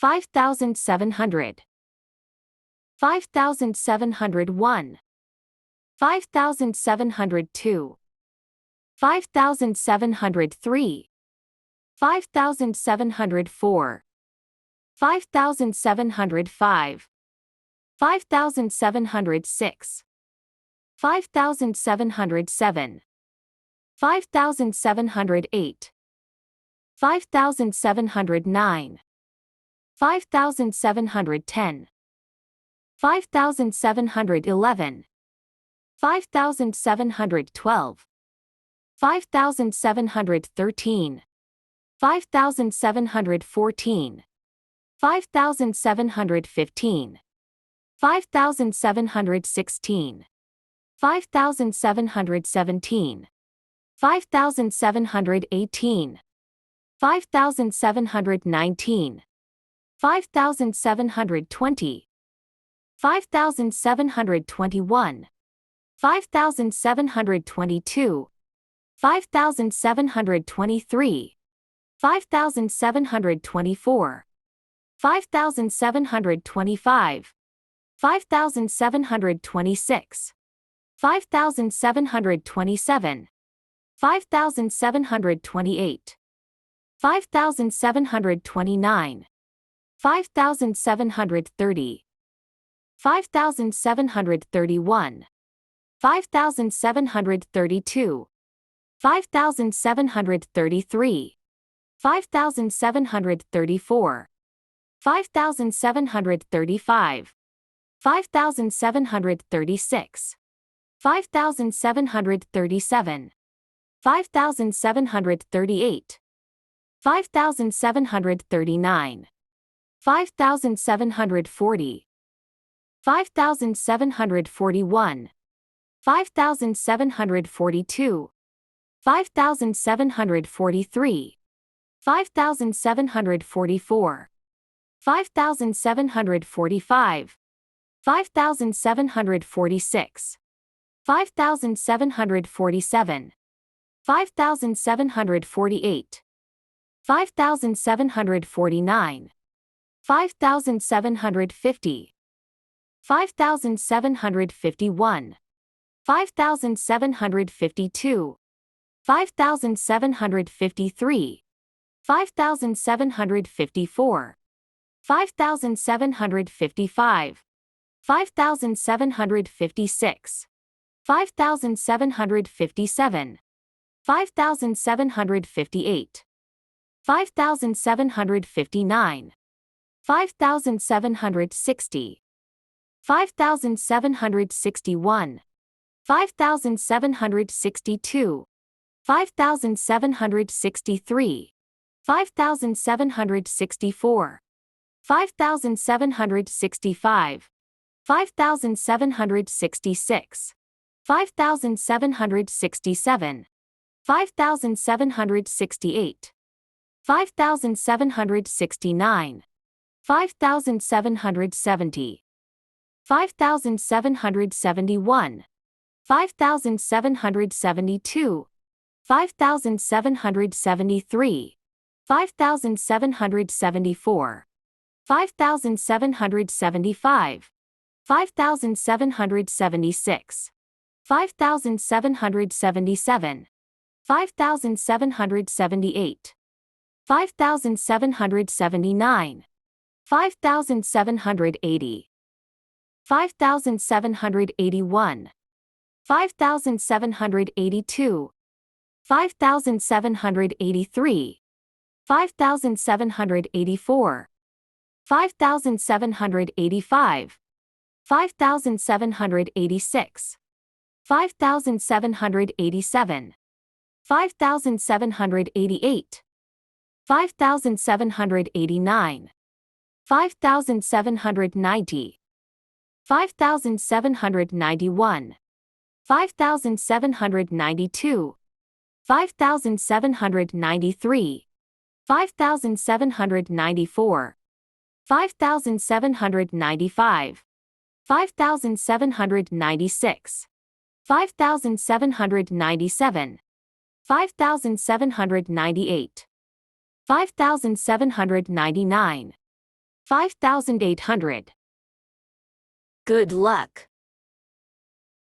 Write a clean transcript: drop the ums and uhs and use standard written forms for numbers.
5,700. 5,701. 5,702. 5,703. 5,704. 5,705. 5,706. 5,707. 5,708. 5,709. 5,710. 5,711. 5,712. 5,713. 5,714. 5,715. 5,716. 5,717. 5,718. 5,719. 5,720. 5,721. 5,722. 5,723. 5,724. 5,725. 5,726. 5,727. 5,728. 5,729. 5,730. 5,731. 5,732. 5,733. 5,734. 5,735. 5,736. 5,737. 5,738. 5,739. 5,740. 5,741. 5,742. 5,743. 5,744. 5,745. 5,746. 5,747. 5,748. 5,749. 5,750. 5,751. 5,752. 5,753. 5,754. 5,755. 5,756. 5,757. 5,758. 5,759. 5,760. 5,761. 5,762. 5,763. 5,764. 5,765. 5,766. 5,767. 5,768. 5,769. 5,770. 5,771. 5,772. 5,773. 5,774. 5,775. 5,776. 5,777. 5,778. 5,779. 5,780. 5,781. 5,782. 5,783. 5,784. 5,785. 5,786. 5,787. 5,788. 5,789. 5,790. 5,791. 5,792. 5,793. 5,794. 5,795. 5,796. 5,797. 5,798. 5,799. 5,800. Good luck.